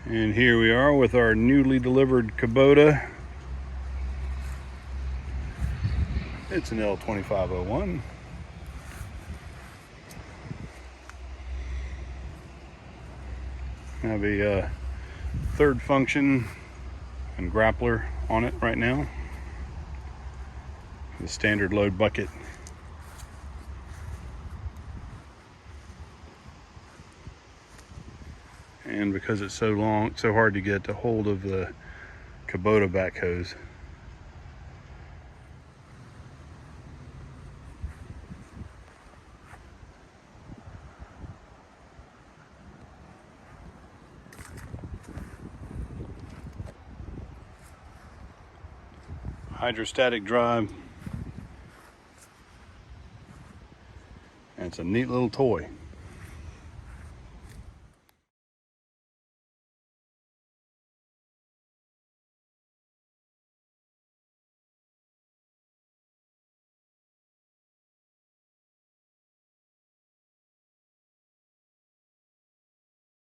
And here we are with our newly delivered Kubota. It's an L2501. I have a third function and grappler on it right now. The standard load bucket. And because it's so long, so hard to get a hold of the Kubota backhoes. Hydrostatic drive. And it's a neat little toy.